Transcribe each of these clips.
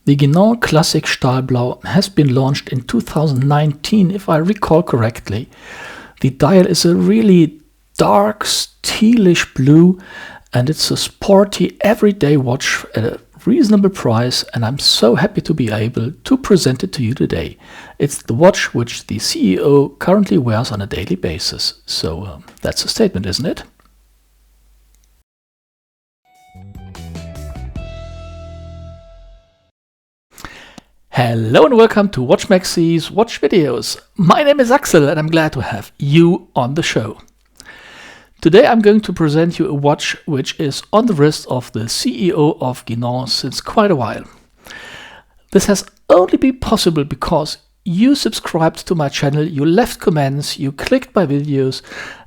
The Guinand Stahlblau has been launched in 2019, if I recall correctly. The dial is a really dark, steelish blue, and it's a sporty, everyday watch at a reasonable price, and I'm so happy to be able to present it to you today. It's the watch which the CEO currently wears on a daily basis. So that's a statement, isn't it? Hello and welcome to Watch Maxi's Watch Videos. My name is Axel and I'm glad to have you on the show. Today I'm going to present you a watch which is on the wrist of the CEO of Guinand since quite a while. This has only been possible because you subscribed to my channel, you left comments, you clicked my videos,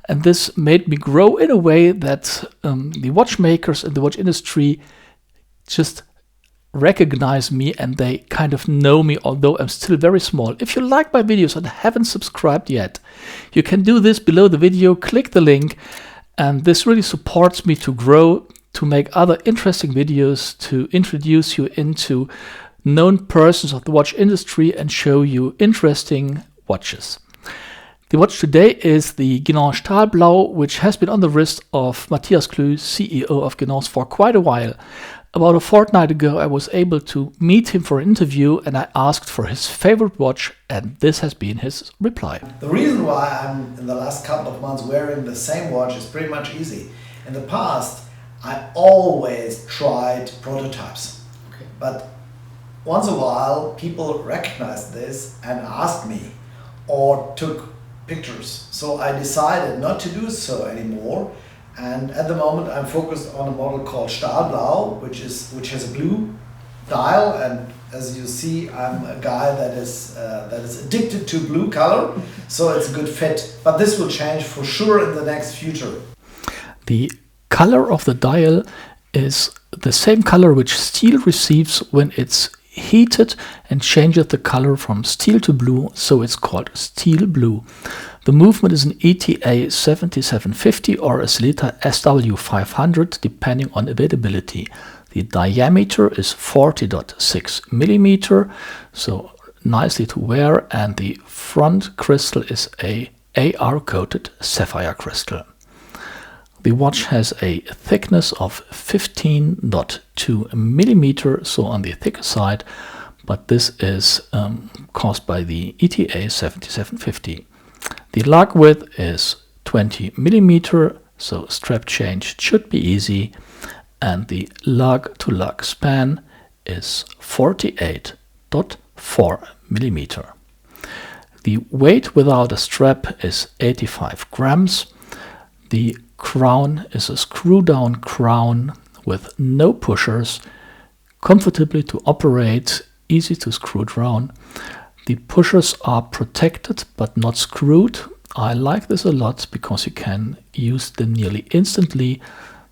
and this made me grow in a way that the watchmakers and the watch industry just recognize me and they kind of know me, although I'm still very small. If you like my videos and haven't subscribed yet, you can do this below the video, click the link, and this really supports me to grow, to make other interesting videos, to introduce you into known persons of the watch industry and show you interesting watches. The watch today is the Guinand Stahlblau, which has been on the wrist of Matthias Klü, CEO of Guinand, for quite a while. About a fortnight ago, I was able to meet him for an interview and I asked for his favorite watch, and this has been his reply. The reason why I'm in the last couple of months wearing the same watch is pretty much easy. In the past, I always tried prototypes. But once in a while, people recognized this and asked me or took pictures. So I decided not to do so anymore. And at the moment I'm focused on a model called Stahlblau, which has a blue dial, and as you see, I'm a guy that is addicted to blue color, so it's a good fit. But this will change for sure in the next future. The color of the dial is the same color which steel receives when it's heated and changes the color from steel to blue, so it's called steel blue. The movement is an ETA 7750 or a Selita SW 500 depending on availability. The diameter is 40.6 millimeter, so nicely to wear, and the front crystal is a AR coated sapphire crystal. The watch has a thickness of 15.2 millimeter, so on the thicker side, but this is caused by the ETA 7750. The lug width is 20 millimeter, so strap change should be easy, and the lug to lug span is 48.4 millimeter. The weight without a strap is 85 grams. The crown is a screw down crown with no pushers, comfortably to operate, easy to screw down. The pushers are protected but not screwed. I like this a lot because you can use them nearly instantly.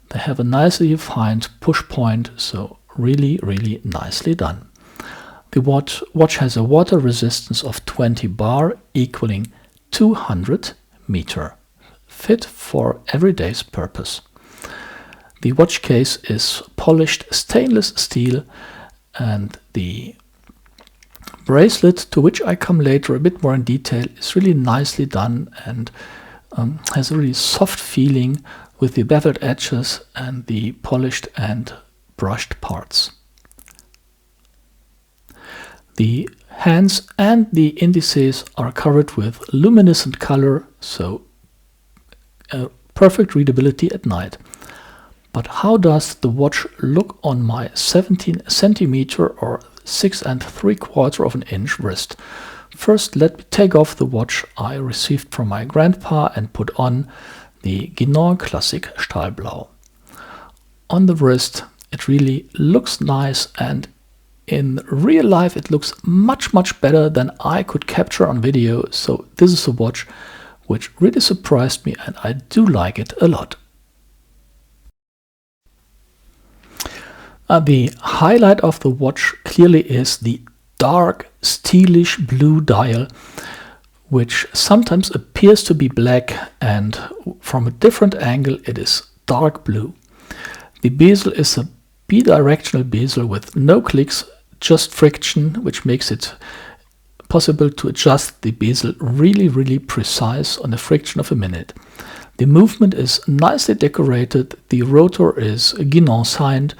They have a nicely defined push point, so really nicely done. The watch has a water resistance of 20 bar equaling 200 meter, fit for everyday's purpose. The watch case is polished stainless steel, and the bracelet, to which I come later a bit more in detail, is really nicely done and has a really soft feeling with the beveled edges and the polished and brushed parts. The hands and the indices are covered with luminescent color, so perfect readability at night. But how does the watch look on my 17 centimeter or 6 3/4 of an inch wrist? First, let me take off the watch I received from my grandpa and put on the Guinand Stahlblau. On the wrist, it really looks nice, and in real life it looks much better than I could capture on video. So this is a watch which really surprised me, and I do like it a lot. The highlight of the watch clearly is the dark steelish blue dial, which sometimes appears to be black, and from a different angle it is dark blue. The bezel is a bidirectional bezel with no clicks just friction, which makes it possible to adjust the bezel really precise on a fraction of a minute. The movement is nicely decorated. The rotor is Guinand signed.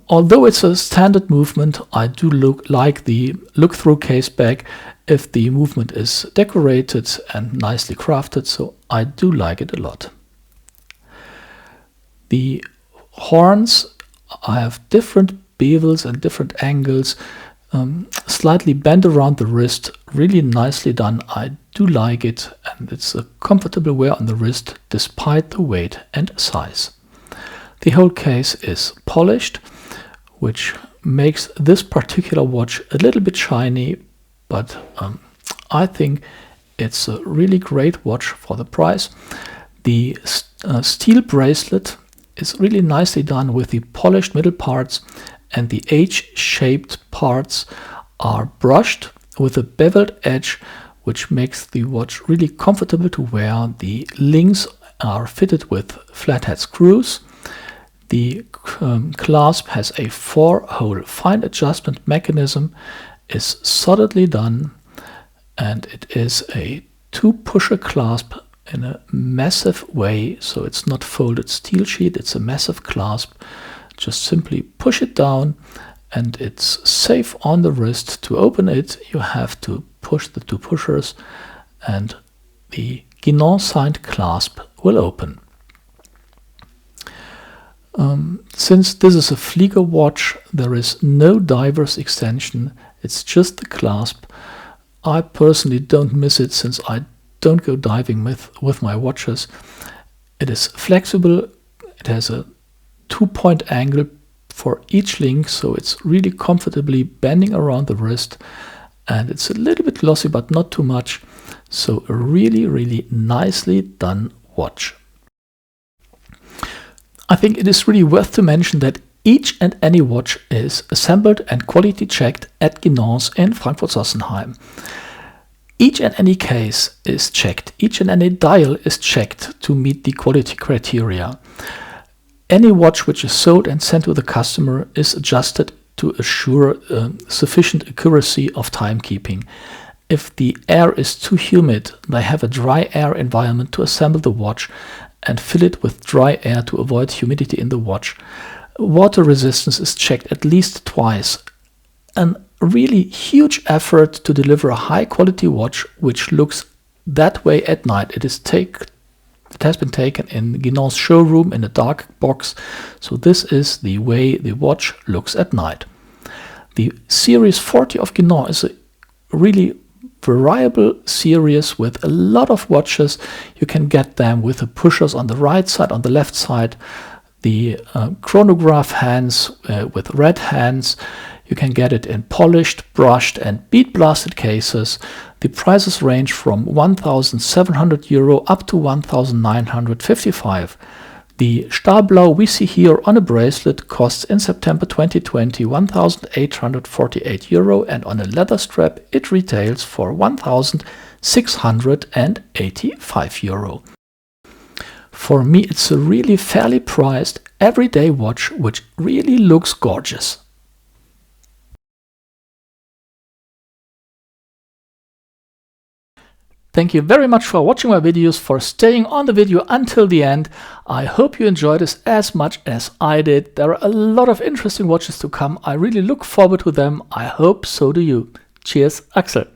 Although it's a standard movement, I do like the look-through case back if the movement is decorated and nicely crafted, so I do like it a lot. The horns, I have different bevels and different angles, slightly bent around the wrist, really nicely done. I do like it, and it's a comfortable wear on the wrist despite the weight and size. The whole case is polished, which makes this particular watch a little bit shiny, but I think it's a really great watch for the price. The steel bracelet is really nicely done with the polished middle parts, and the H-shaped parts are brushed with a beveled edge, which makes the watch really comfortable to wear. The links are fitted with flathead screws. The clasp has a 4-hole fine adjustment mechanism, is solidly done, and it is a 2-pusher clasp in a massive way, so it's not folded steel sheet, it's a massive clasp. Just simply push it down and it's safe on the wrist. To open it, you have to push the 2 pushers and the Guinand signed clasp will open. Since this is a Flieger watch, there is no diver's extension, it's just the clasp. I personally don't miss it since I don't go diving with my watches. It is flexible, it has a 2-point angle for each link, so it's really comfortably bending around the wrist, and it's a little bit glossy but not too much, so a really nicely done watch. I think it is really worth to mention that each and any watch is assembled and quality checked at Guinand's in Frankfurt-Sossenheim. Each and any case is checked, each and any dial is checked to meet the quality criteria. Any watch which is sold and sent to the customer is adjusted to assure sufficient accuracy of timekeeping. If the air is too humid, they have a dry air environment to assemble the watch and fill it with dry air to avoid humidity in the watch. Water resistance is checked at least twice. A really huge effort to deliver a high quality watch which looks that way at night. It has been taken in Guinand's showroom in a dark box, so this is the way the watch looks at night. The Series 40 of Guinand is a really variable series with a lot of watches. You can get them with the pushers on the right side, on the left side, the chronograph hands with red hands. You can get it in polished, brushed and bead blasted cases. The prices range from €1,700 up to €1,955. The Stahlblau we see here on a bracelet costs in September 2020 €1,848, and on a leather strap it retails for €1,685. For me, it's a really fairly priced everyday watch which really looks gorgeous. Thank you very much for watching my videos, for staying on the video until the end. I hope you enjoyed this as much as I did. There are a lot of interesting watches to come. I really look forward to them. I hope so do you. Cheers, Axel.